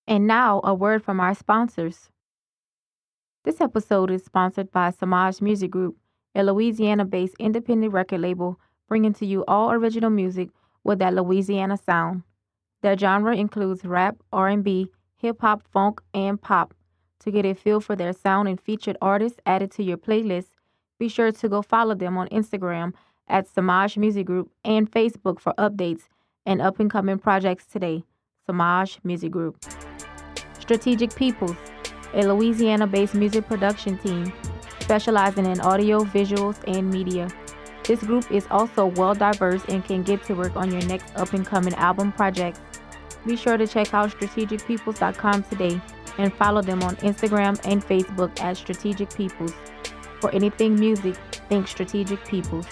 And now, a word from our sponsors. This episode is sponsored by Samaj Music Group, a Louisiana-based independent record label bringing to you all original music with that Louisiana sound. Their genre includes rap, R&B, hip-hop, funk, and pop. To get a feel for their sound and featured artists added to your playlist, be sure to go follow them on Instagram at Samaj Music Group and Facebook for updates and up-and-coming projects today. Samaj Music Group. Strategic Peoples, a Louisiana-based music production team specializing in audio, visuals, and media. This group is also well-diverse and can get to work on your next up-and-coming album projects. Be sure to check out strategicpeoples.com today and follow them on Instagram and Facebook at Strategic Peoples. For anything music, think Strategic Peoples.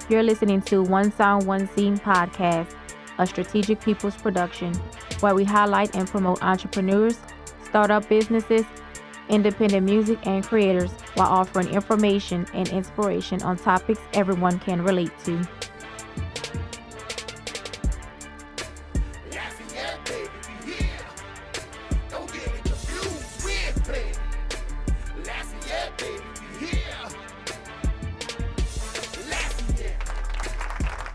You're listening to One Sound, One Scene podcast, a Strategic Peoples production, where we highlight and promote entrepreneurs, startup businesses, independent music, and creators while offering information and inspiration on topics everyone can relate to.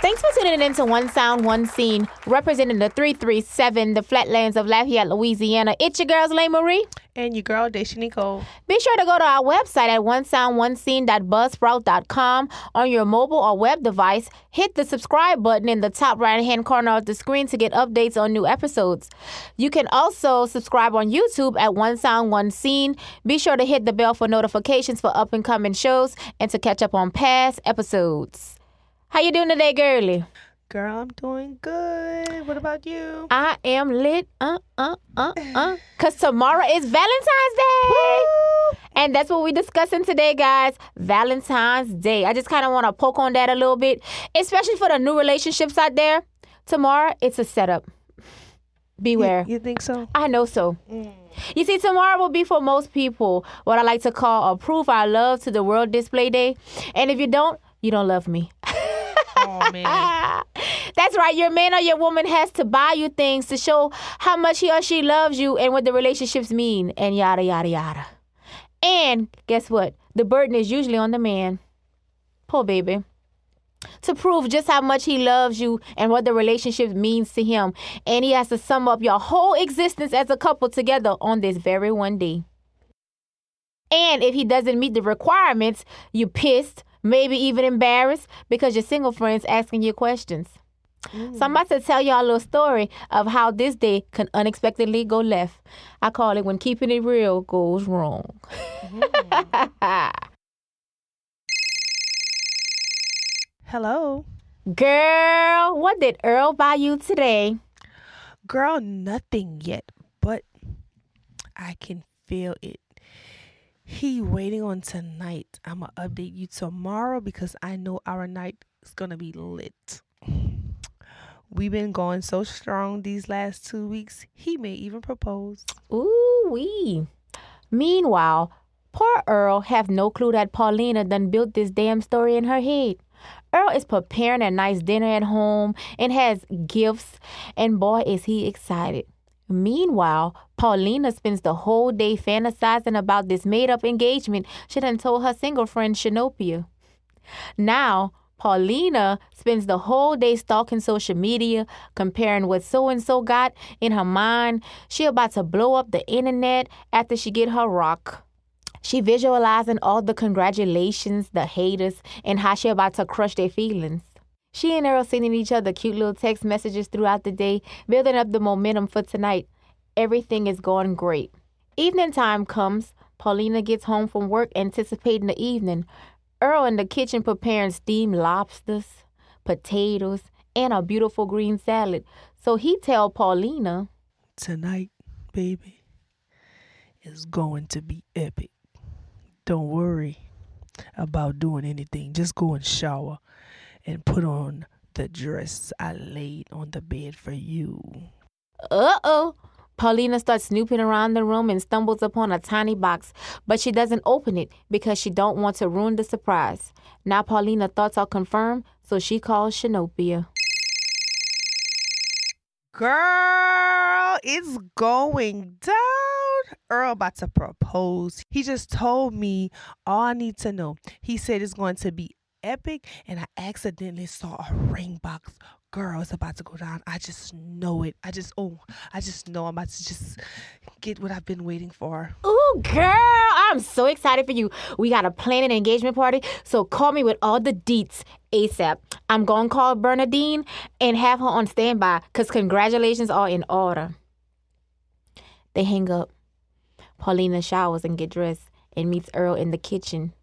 Thanks for tuning in to One Sound, One Scene, representing the 337, the flatlands of Lafayette, Louisiana. It's your girls, Lay Marie. And your girl, Daisha Nicole. Be sure to go to our website at onesoundonescene.buzzsprout.com on your mobile or web device. Hit the subscribe button in the top right-hand corner of the screen to get updates on new episodes. You can also subscribe on YouTube at One Sound, One Scene. Be sure to hit the bell for notifications for up-and-coming shows and to catch up on past episodes. How you doing today, girlie? Girl, I'm doing good. What about you? I am lit, because tomorrow is Valentine's Day. Woo! And that's what we're discussing today, guys. Valentine's Day. I just kind of want to poke on that a little bit, especially for the new relationships out there. Tomorrow, it's a setup. Beware. You think so? I know so. You see, tomorrow will be for most people what I like to call a prove our love to the world display day. And if you don't love me. Oh, man. That's right. Your man or your woman has to buy you things to show how much he or she loves you and what the relationships mean and yada, yada, yada. And guess what? The burden is usually on the man. Poor baby. To prove just how much he loves you and what the relationship means to him. And he has to sum up your whole existence as a couple together on this very one day. And if he doesn't meet the requirements, you pissed, maybe even embarrassed because your single friend's asking you questions. So I'm about to tell y'all a little story of how this day can unexpectedly go left. I call it when keeping it real goes wrong. Hello. Girl, what did Earl buy you today? Girl, nothing yet, but I can feel it. He waiting on tonight. I'm going to update you tomorrow because I know our night is going to be lit. We've been going so strong these last 2 weeks. He may even propose. Ooh-wee. Meanwhile, poor Earl have no clue that Paulina done built this damn story in her head. Earl is preparing a nice dinner at home and has gifts, and boy, is he excited. Meanwhile, Paulina spends the whole day fantasizing about this made-up engagement she done told her single friend Shinopia. Now, Paulina spends the whole day stalking social media, comparing what so-and-so got in her mind. She about to blow up the internet after she get her rock. She visualizing all the congratulations, the haters, and how she about to crush their feelings. She and Earl sending each other cute little text messages throughout the day, building up the momentum for tonight. Everything is going great. Evening time comes. Paulina gets home from work anticipating the evening. Earl in the kitchen preparing steamed lobsters, potatoes, and a beautiful green salad. So he tell Paulina, Tonight, baby, is going to be epic. Don't worry about doing anything. Just go and shower and put on the dress I laid on the bed for you. Uh-oh. Paulina starts snooping around the room and stumbles upon a tiny box, but she doesn't open it because she don't want to ruin the surprise. Now Paulina's thoughts are confirmed, so she calls Shinopia. Girl, it's going down. Earl about to propose. He just told me all I need to know. He said it's going to be epic, and I accidentally saw a ring box. Girl, it's about to go down. I just know it. I just know I'm about to just get what I've been waiting for. Ooh, girl, I'm so excited for you. We got to plan an engagement party, so call me with all the deets ASAP. I'm going to call Bernadine and have her on standby because congratulations are in order. They hang up. Paulina showers and get dressed and meets Earl in the kitchen.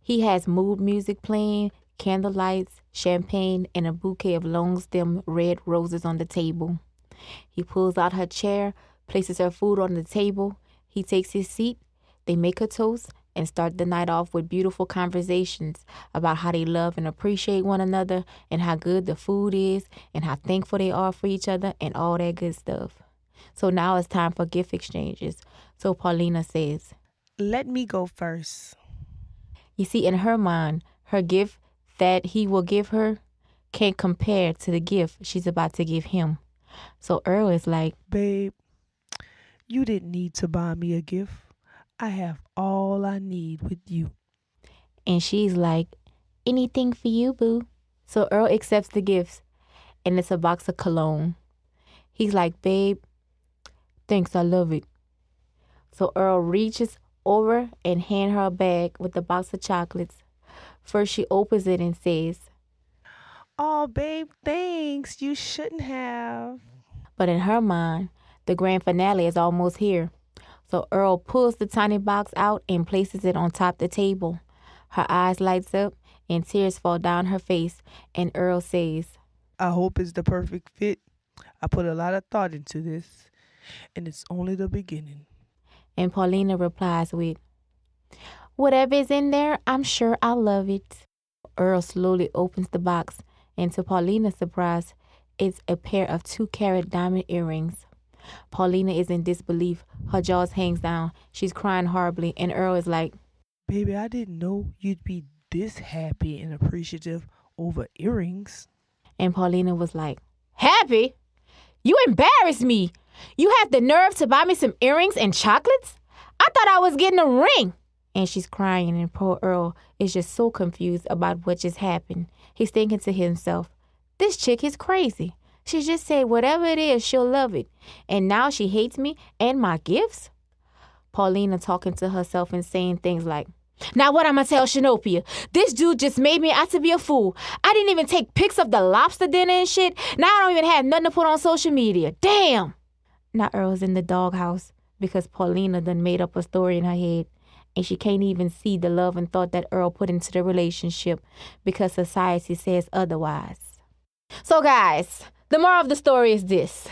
He has mood music playing, candle lights, champagne, and a bouquet of long-stem red roses on the table. He pulls out her chair, places her food on the table. He takes his seat. They make a toast and start the night off with beautiful conversations about how they love and appreciate one another and how good the food is and how thankful they are for each other and all that good stuff. So now it's time for gift exchanges. So Paulina says, Let me go first. you see, in her mind, her gift that he will give her can't compare to the gift she's about to give him. So Earl is like, Babe, you didn't need to buy me a gift. I have all I need with you. and she's like, anything for you, boo. So Earl accepts the gifts, and it's a box of cologne. He's like, babe, thanks, I love it. So Earl reaches over and hand her a bag with the box of chocolates. First, she opens it and says, Oh, babe, thanks. You shouldn't have. but in her mind, the grand finale is almost here. So Earl pulls the tiny box out and places it on top the table. Her eyes lights up and tears fall down her face, and Earl says, I hope it's the perfect fit. I put a lot of thought into this, and it's only the beginning. and Paulina replies with, whatever is in there, I'm sure I'll love it. Earl slowly opens the box, and to Paulina's surprise, it's a pair of 2-carat diamond earrings. Paulina is in disbelief. Her jaws hangs down. She's crying horribly, and Earl is like, Baby, I didn't know you'd be this happy and appreciative over earrings. and Paulina was like, happy? You embarrass me. You have the nerve to buy me some earrings and chocolates? I thought I was getting a ring. And she's crying, and poor Earl is just so confused about what just happened. He's thinking to himself, this chick is crazy. She just said whatever it is, she'll love it. And now she hates me and my gifts? Paulina talking to herself and saying things like, now what I'm going to tell Shinopia? This dude just made me out to be a fool. I didn't even take pics of the lobster dinner and shit. Now I don't even have nothing to put on social media. Damn. Now Earl's in the doghouse because Paulina done made up a story in her head. And she can't even see the love and thought that Earl put into the relationship because society says otherwise. So guys, the moral of the story is this.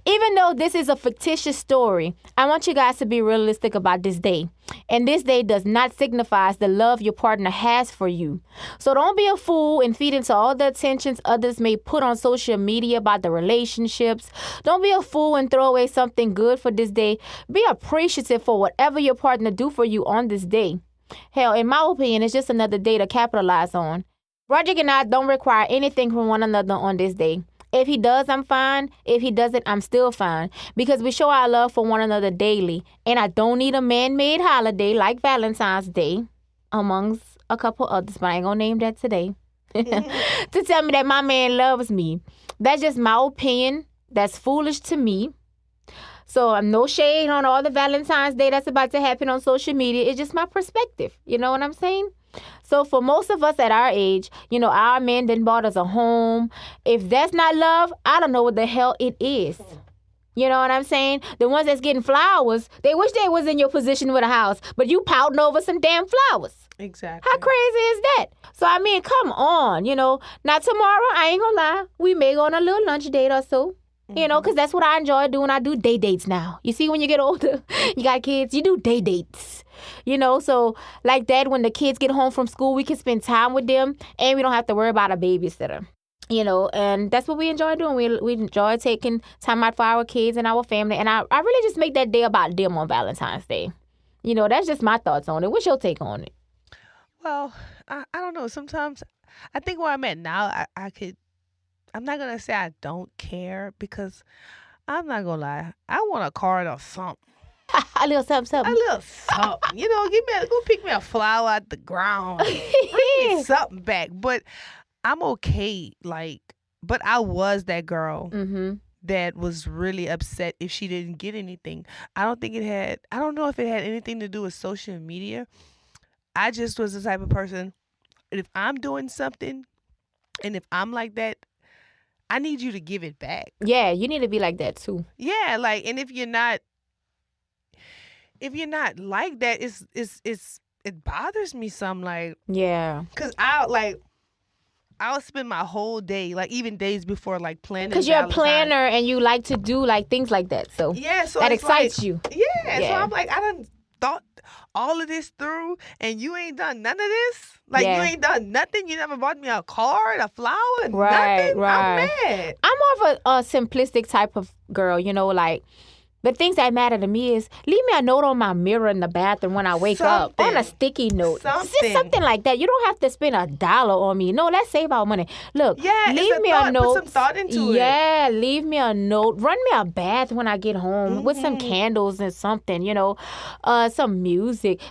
Even though this is a fictitious story, I want you guys to be realistic about this day. And this day does not signify the love your partner has for you. So don't be a fool and feed into all the attentions others may put on social media about the relationships. Don't be a fool and throw away something good for this day. Be appreciative for whatever your partner do for you on this day. Hell, in my opinion, it's just another day to capitalize on. Roderick and I don't require anything from one another on this day. If he does, I'm fine. If he doesn't, I'm still fine. Because we show our love for one another daily. And I don't need a man-made holiday like Valentine's Day, amongst a couple others, but I ain't gonna name that today, to tell me that my man loves me. That's just my opinion. That's foolish to me. So I'm no shade on all the Valentine's Day that's about to happen on social media. It's just my perspective. You know what I'm saying? So for most of us at our age, our men done bought us a home. If that's not love, I don't know what the hell it is. You know what I'm saying? The ones that's getting flowers, they wish they was in your position with a house, but you pouting over some damn flowers. Exactly. How crazy is that? So, I mean, come on, Now, tomorrow, I ain't gonna lie, we may go on a little lunch date or so. Because that's what I enjoy doing. I do day dates now. You see, when you get older, you got kids, you do day dates. So like that, when the kids get home from school, we can spend time with them and we don't have to worry about a babysitter. And that's what we enjoy doing. We enjoy taking time out for our kids and our family. And I really just make that day about them on Valentine's Day. That's just my thoughts on it. What's your take on it? Well, I don't know. Sometimes I think where I'm at now, I could I'm not gonna say I don't care because I'm not gonna lie. I want a card or something. A little something, A something. little something. Go pick me a flower out the ground. Bring me something back. But I'm okay. But I was that girl Mm-hmm. that was really upset if she didn't get anything. I don't know if it had anything to do with social media. I just was the type of person, if I'm doing something and if I'm like that, I need you to give it back. Yeah, you need to be like that too. Yeah, and if you're not like that, it bothers me some, Yeah. cause I'll spend my whole day, even days before, planning. Because you're a Valentine's. planner and you like to do things like that. So Yeah, so that it's excites you. Yeah, so Yeah. I'm like, I done thought all of this through, and you ain't done none of this. You Yeah. ain't done nothing. You never bought me a card, a flower, Right, nothing. right. I'm mad. I'm more of a simplistic type of girl, the things that matter to me is leave me a note on my mirror in the bathroom when I wake up on a sticky note. Just something like that. You don't have to spend $1 on me. No, let's save our money. Look, Yeah, leave me a note. Put some thought into it. Yeah, leave me a note. Run me a bath when I get home with some candles and something, some music.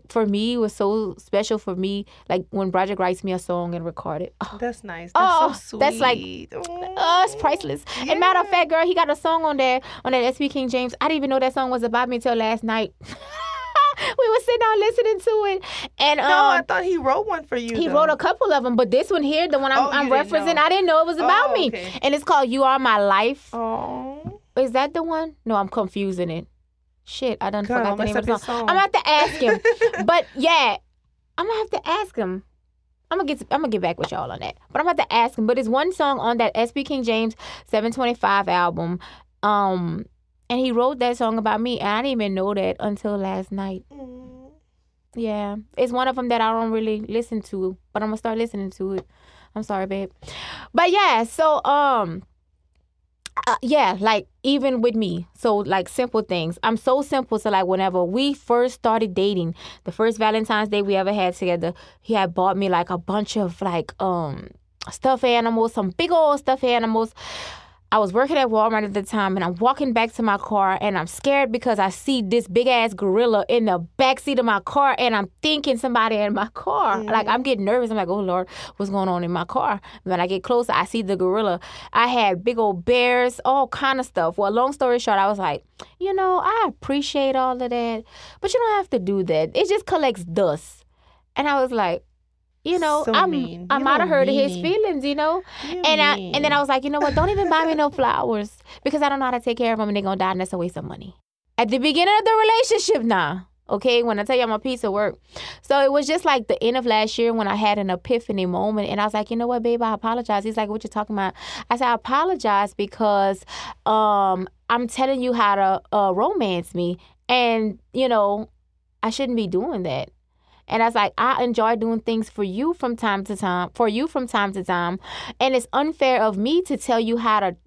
For me, it was so special for me. When Broderick writes me a song and record it. Oh, that's nice. That's so sweet. That's it's priceless. Yeah. And matter of fact, girl, he got a song on that S.B. King James. I didn't even know that song was about me until last night. We were sitting down listening to it, and no, I thought he wrote one for you. He wrote a couple of them, but this one here, the one I'm referencing, I didn't know it was about me, and it's called "You Are My Life." Oh, is that the one? No, I'm confusing it. Shit, I done forgot the name of the song. I'm gonna have to ask him, but yeah, I'm gonna have to ask him. I'm gonna get back with y'all on that, but I'm gonna have to ask him. But it's one song on that S.B. King James 725 album. And he wrote that song about me, and I didn't even know that until last night. Yeah. It's one of them that I don't really listen to, but I'm going to start listening to it. I'm sorry, babe. But yeah, so, even with me, so, simple things. I'm so simple, so, whenever we first started dating, the first Valentine's Day we ever had together, he had bought me, a bunch of, stuffed animals, some big old stuffed animals. I was working at Walmart at the time, and I'm walking back to my car, and I'm scared because I see this big-ass gorilla in the backseat of my car, and I'm thinking somebody in my car. I'm getting nervous. I'm like, oh, Lord, what's going on in my car? When I get closer, I see the gorilla. I had big old bears, all kind of stuff. Well, long story short, I was like, I appreciate all of that, but you don't have to do that. It just collects dust. And I was like, I might have hurt his feelings, and then I was like, you know what? Don't even buy me no flowers because I don't know how to take care of them and they're gonna die and that's a waste of money. At the beginning of the relationship now, okay, when I tell you I'm a piece of work. So it was just the end of last year when I had an epiphany moment and I was like, you know what, babe, I apologize. He's like, what you talking about? I said, I apologize because I'm telling you how to romance me and, I shouldn't be doing that. And I was like, I enjoy doing things for you from time to time. And it's unfair of me to tell you how to,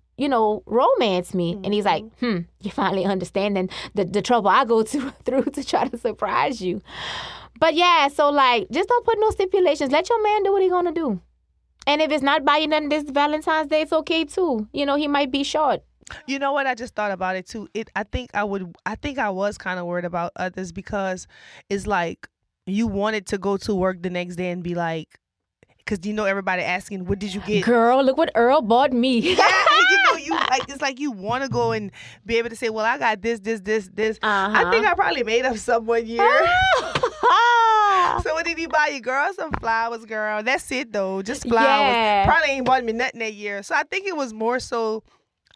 romance me. And he's like, you're finally understanding the trouble I go through to try to surprise you. But yeah, so just don't put no stipulations. Let your man do what he's going to do. And if it's not buying nothing this Valentine's Day, it's okay too. He might be short. You know what? I just thought about it too. I think I was kind of worried about others because it's you wanted to go to work the next day and be like, because everybody asking, what did you get? Girl, look what Earl bought me. Yeah, it's you want to go and be able to say, well, I got this. I think I probably made up some one year. So what did he buy you, girl? Some flowers, girl. That's it, though. Just flowers. Yeah. Probably ain't bought me nothing that year. So I think it was more so,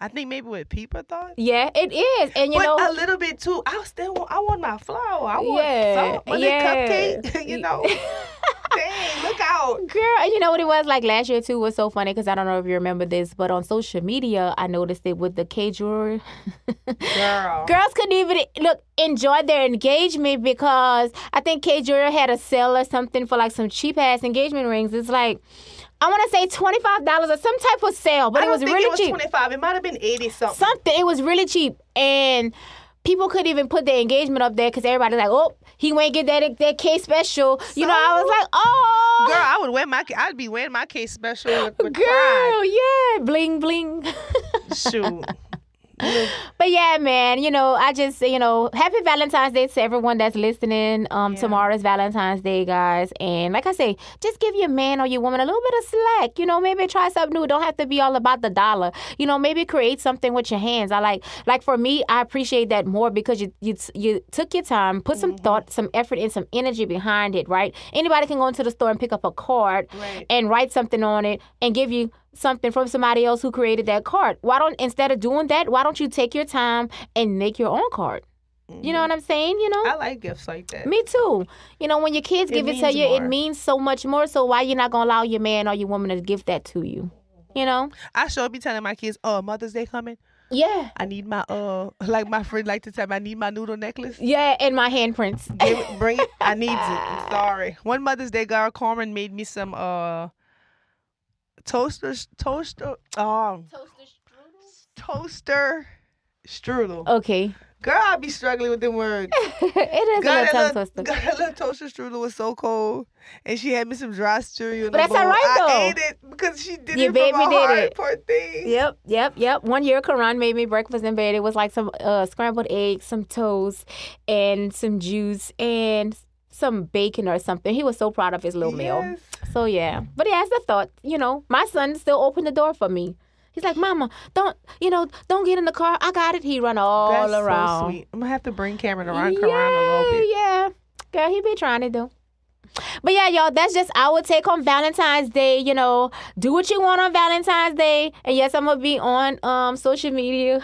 I think maybe what people thought. Yeah, it is. And but a little bit too. I want my flower. I want something. Cupcake, Dang, look out. Girl, you know what it was last year too was so funny because I don't know if you remember this, but on social media I noticed it with the K jewelry. Girl. Girls couldn't even enjoy their engagement because I think K jewelry had a sale or something for some cheap ass engagement rings. It's I want to say $25 or some type of sale, but it was really cheap. It was $25. It might have been $80 something. It was really cheap. And people couldn't even put their engagement up there because everybody's like, oh, he won't get that case special. You know, I was like, oh. Girl, I'd be wearing my case special with Girl, pride. yeah, bling, bling. Shoot. But yeah, man, you know, I just, you know, happy Valentine's Day to everyone that's listening. Tomorrow's Valentine's Day, guys. And like I say, just give your man or your woman a little bit of slack. You know, maybe try something new. Don't have to be all about the dollar. You know, maybe create something with your hands. I like for me, I appreciate that more because you took your time, put some thought, some effort, and some energy behind it, right? Anybody can go into the store and pick up a card and write something on it and give you something from somebody else who created that card. Instead of doing that, why don't you take your time and make your own card? You know what I'm saying? You know, I like gifts like that. Me too. You know, when your kids give it to you, it means so much more. So why you not gonna allow your man or your woman to give that to you? You know, I sure be telling my kids, "Oh, Mother's Day coming. Yeah, I need my like my friend like to tell me, I need my noodle necklace. Yeah, and my handprints. Bring it. I needs it. I'm sorry. One Mother's Day, girl, Carmen made me some toaster strudel. Okay. Girl, I be struggling with them words. It is a tongue twister. That little toaster strudel was so cold, and she had me some dry cereal. But that's all right though. I ate it because she did Your it baby from my did heart, it. poor thing. Yep. 1 year, Karan made me breakfast in bed. It was like some scrambled eggs, some toast, and some juice, and some bacon or something. He was so proud of his little meal. So yeah, but he has the thought. You know, my son still opened the door for me. He's like, Mama, don't get in the car. I got it. He run all around. That's so sweet. I'm going to have to bring Cameron around Karan a little bit. Yeah. Girl, he be trying to do. But yeah, y'all, that's just our take on Valentine's Day. You know, do what you want on Valentine's Day. And yes, I'm going to be on social media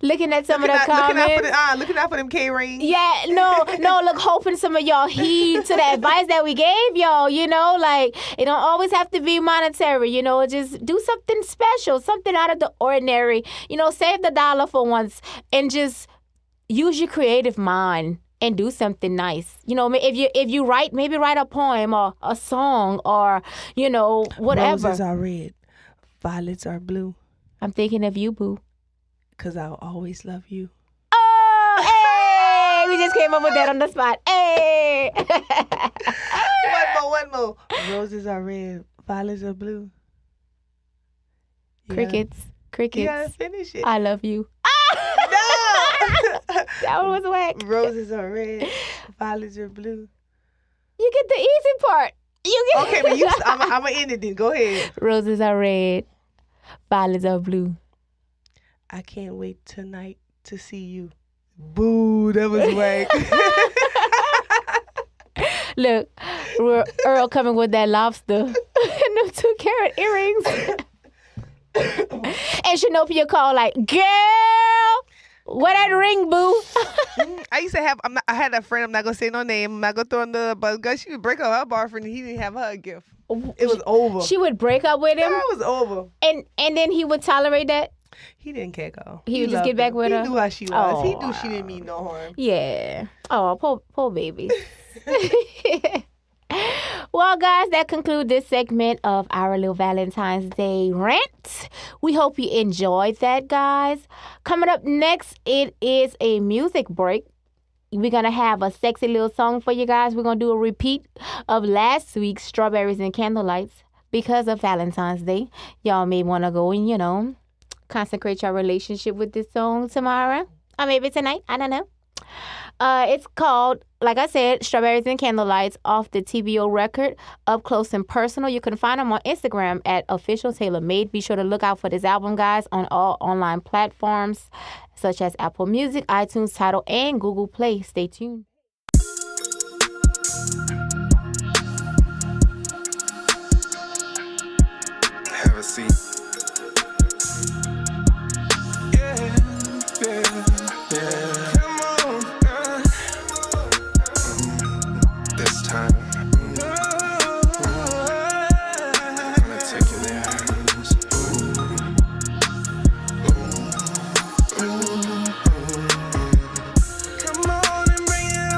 looking at some of the comments. Looking out for them K-rings. Yeah, no, look, hoping some of y'all heed to the advice that we gave y'all, you know, like, it don't always have to be monetary, you know, just do something special, something out of the ordinary, you know, save the dollar for once and just use your creative mind. And do something nice. You know, if you write, maybe write a poem or a song or, you know, whatever. Roses are red. Violets are blue. I'm thinking of you, boo. Because I'll always love you. Oh, hey! We just came up with that on the spot. Hey! One more. Roses are red. Violets are blue. Crickets. You gotta finish it. I love you. That one was whack. Roses are red, violets are blue. You get the easy part. Okay, but I'm gonna end it then. Go ahead. Roses are red, violets are blue. I can't wait tonight to see you. Boo, that was whack. Look, Earl coming with that lobster and them 2-carat earrings. And Shanopia called like, girl, where that ring, boo? I used to have, I had a friend, I'm not going to say no name, I'm not going to throw in the bus. Girl, she would break up her boyfriend and he didn't have her a gift. It was over. She would break up with him? It was over. And then he would tolerate that? He didn't care, girl. He would just get back with her? He knew how she was. He knew she didn't mean no harm. Yeah. Oh, poor baby. Well, guys, that concludes this segment of our little Valentine's Day rant. We hope you enjoyed that, guys. Coming up next, it is a music break. We're going to have a sexy little song for you guys. We're going to do a repeat of last week's Strawberries and Candlelights because of Valentine's Day. Y'all may want to go and, you know, consecrate your relationship with this song tomorrow or maybe tonight. I don't know. It's called, like I said, Strawberries and Candlelights off the T.B.O record, Up Close and Personal. You can find them on Instagram at @OfficialTaylorMade. Be sure to look out for this album, guys, on all online platforms such as Apple Music, iTunes, Tidal, and Google Play. Stay tuned. Have a seat. Yeah. Come on and bring it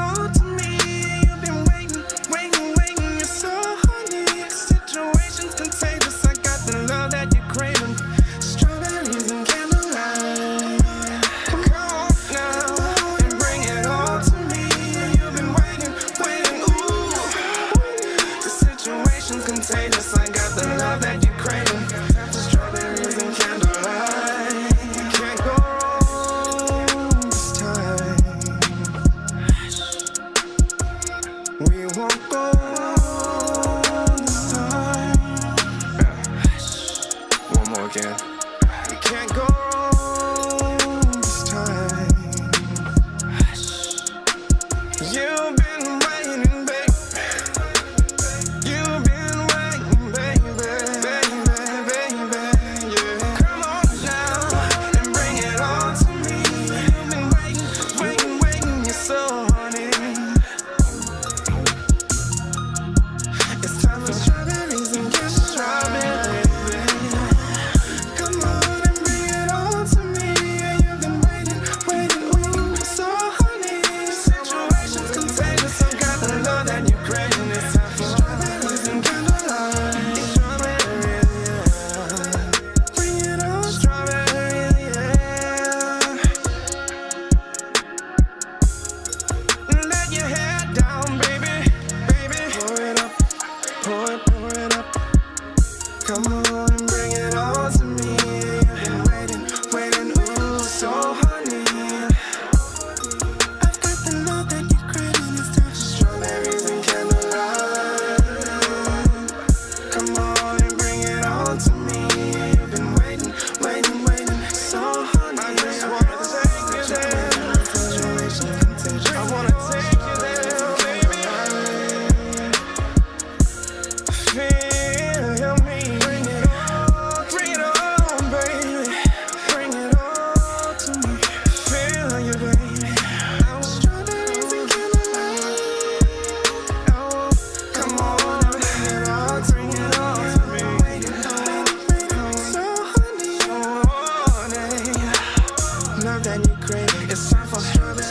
cream. It's time for strawberry.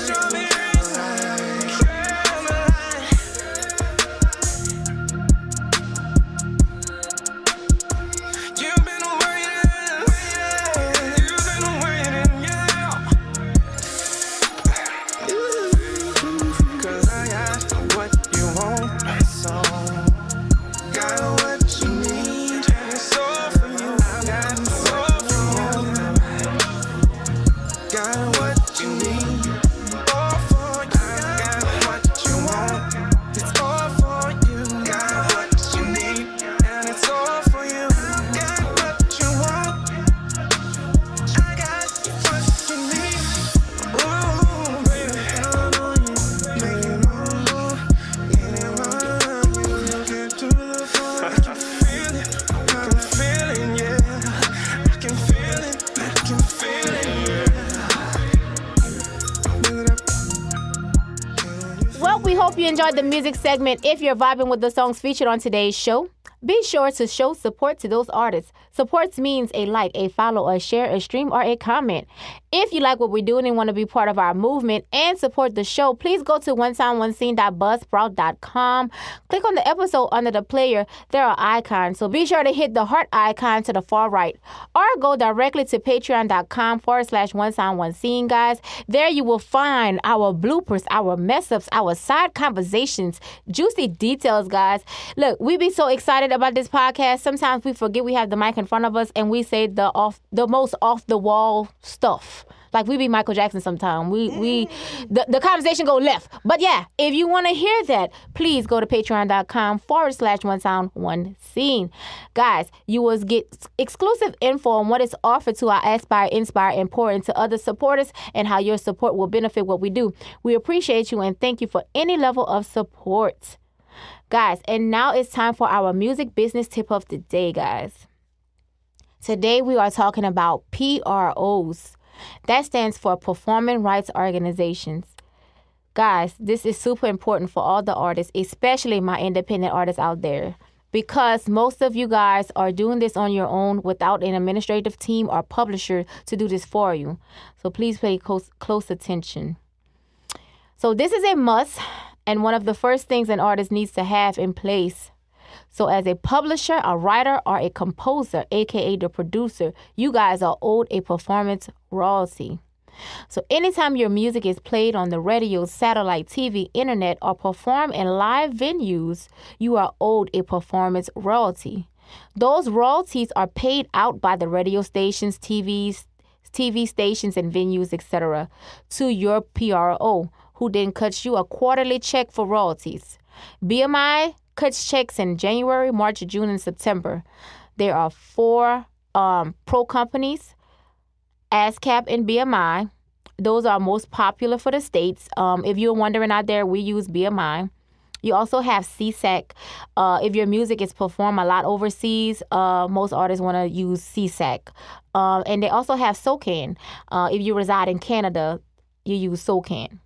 Well, we hope you enjoyed the music segment. If you're vibing with the songs featured on today's show, be sure to show support to those artists. Support means a like, a follow, a share, a stream, or a comment. If you like what we're doing and want to be part of our movement and support the show, please go to onesoundoneseen.buzzsprout.com. Click on the episode under the player. There are icons, so be sure to hit the heart icon to the far right. Or go directly to patreon.com/onesoundoneseen, guys. There you will find our bloopers, our mess-ups, our side conversations, juicy details, guys. Look, we be so excited about this podcast. Sometimes we forget we have the mic in front of us and we say the most off the wall stuff. Like we be Michael Jackson sometimes. The conversation go left. But yeah, if you want to hear that, please go to patreon.com/onesoundoneseen. Guys, you will get exclusive info on what is offered to our Aspire, Inspire, and Pour into other supporters and how your support will benefit what we do. We appreciate you and thank you for any level of support. Guys, and now it's time for our music business tip of the day, guys. Today we are talking about P.R.Os. That stands for Performing Rights Organizations. Guys, this is super important for all the artists, especially my independent artists out there, because most of you guys are doing this on your own without an administrative team or publisher to do this for you. So please pay close attention. So this is a must and one of the first things an artist needs to have in place. So as a publisher, a writer, or a composer, aka the producer, you guys are owed a performance royalty. So anytime your music is played on the radio, satellite, TV, internet, or performed in live venues, you are owed a performance royalty. Those royalties are paid out by the radio stations, TV stations, and venues, etc., to your P.R.O, who then cuts you a quarterly check for royalties. BMI cuts checks in January, March, June, and September. There are 4 pro companies, ASCAP and BMI. Those are most popular for the states. If you're wondering out there, we use BMI. You also have CSAC. If your music is performed a lot overseas, most artists want to use CSAC. And they also have SOCAN. If you reside in Canada, you use SOCAN.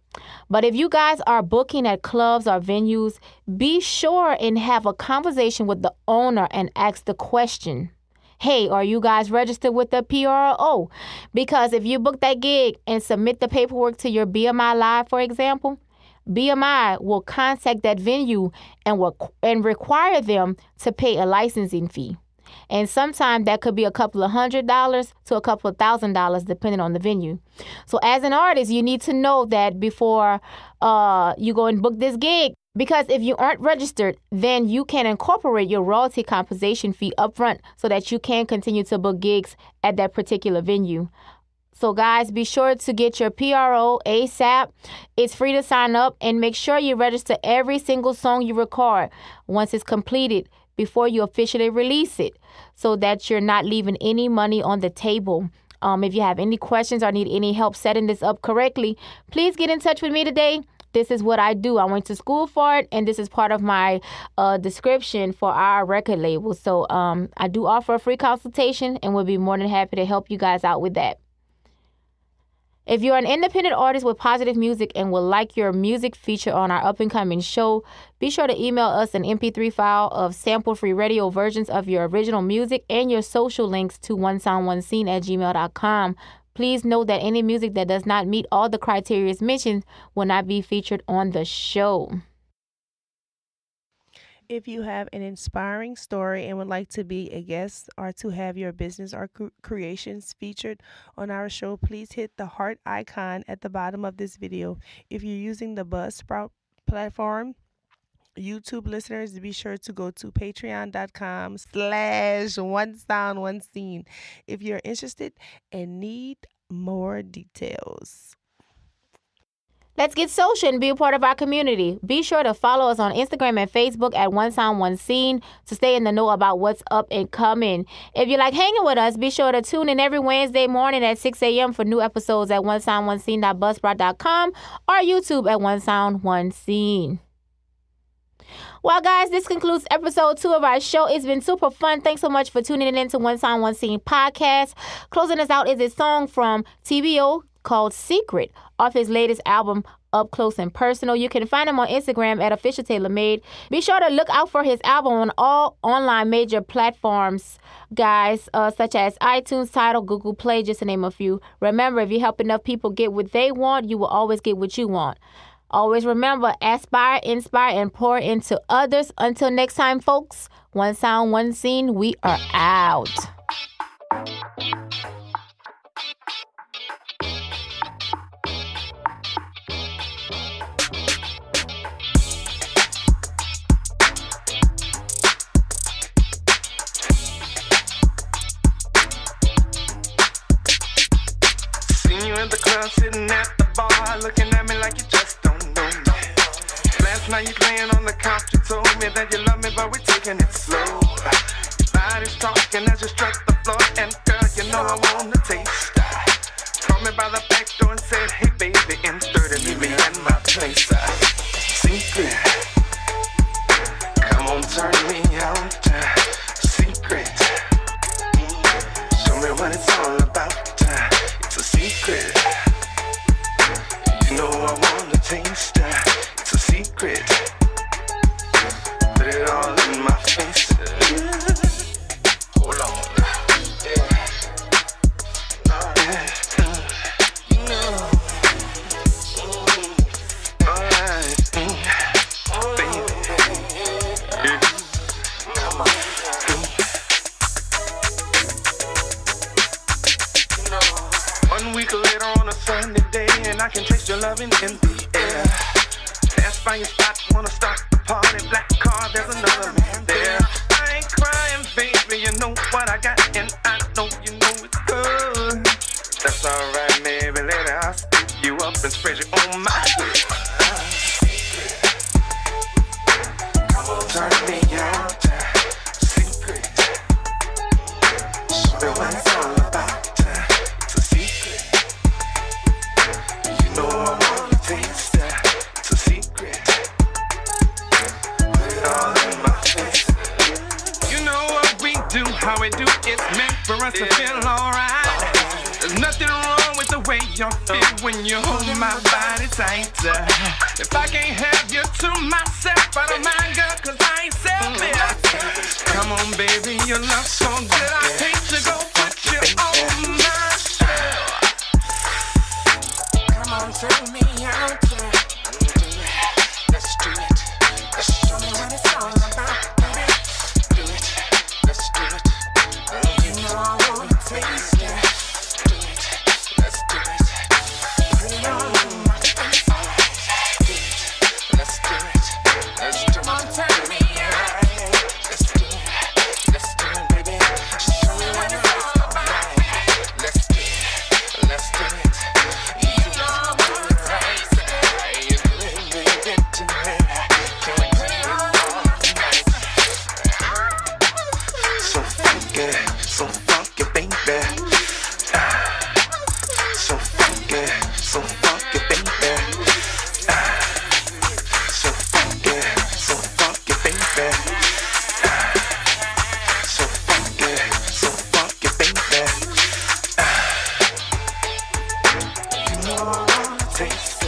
But if you guys are booking at clubs or venues, be sure and have a conversation with the owner and ask the question, hey, are you guys registered with the P.R.O? Because if you book that gig and submit the paperwork to your BMI Live, for example, BMI will contact that venue and require them to pay a licensing fee. And sometimes that could be a couple of $100 to a couple of $1,000 depending on the venue. So as an artist, you need to know that before you go and book this gig. Because if you aren't registered, then you can incorporate your royalty compensation fee upfront so that you can continue to book gigs at that particular venue. So guys, be sure to get your P.R.O ASAP. It's free to sign up, and make sure you register every single song you record once it's completed before you officially release it, so that you're not leaving any money on the table. If you have any questions or need any help setting this up correctly, please get in touch with me today. This is what I do. I went to school for it, and this is part of my description for our record label. So I do offer a free consultation, and we'll be more than happy to help you guys out with that. If you're an independent artist with positive music and would like your music featured on our up-and-coming show, be sure to email us an MP3 file of sample-free radio versions of your original music and your social links to onesoundoneseen@gmail.com. Please note that any music that does not meet all the criteria mentioned will not be featured on the show. If you have an inspiring story and would like to be a guest or to have your business or creations featured on our show, please hit the heart icon at the bottom of this video. If you're using the Buzzsprout platform, YouTube listeners, be sure to go to patreon.com/onesound1scene if you're interested and need more details. Let's get social and be a part of our community. Be sure to follow us on Instagram and Facebook at One Sound One Scene to stay in the know about what's up and coming. If you like hanging with us, be sure to tune in every Wednesday morning at 6 a.m. for new episodes at onesoundonescene.buzzsprout.com or YouTube at One Sound One Scene. Well, guys, this concludes episode 2 of our show. It's been super fun. Thanks so much for tuning in to One Sound One Scene podcast. Closing us out is a song from T.B.O. called Secret off his latest album, Up Close and Personal. You can find him on Instagram at Official Tailor Made. Be sure to look out for his album on all online major platforms, guys, such as iTunes, Tidal, Google Play, just to name a few. Remember, if you help enough people get what they want, you will always get what you want. Always remember, aspire, inspire, and pour into others. Until next time, folks, One Sound, One Scene, we are out. In the club, sitting at the bar, looking at me like you just don't know me. Last night you playing on the couch, you told me that you love me, but we're taking it slow. Your body's talking as you struck the floor, and girl, you know I want to taste. Called me by the back door and said, hey baby, insert and meet me at my place. Secret, come on, turn me out. Secret, show me what it's all about. It's a secret. You know I wanna taste. It's a secret. Put it all in my face. Hold on. Yeah. You know. Alright. Baby. Come on. One week later on a sunny day, and I can taste your loving in the air. Dance by your spot, wanna start the party. Black car, there's another man there. I ain't crying, baby, you know what I got, and I know you know it's good. That's alright, baby, later I'll stick you up and spread you on my good. Come on, turn me out. Secret. Show me what it's all about. How we do, it's meant for us to feel alright. There's nothing wrong with the way you feel when you hold my body tight. If I can't have you to myself, I don't mind, girl, cause I ain't selfish. Come on, baby, your love so good, I hate to go put you on my shelf. Come on, turn me out. Let's do it. Let's show me what it's all about. Taste.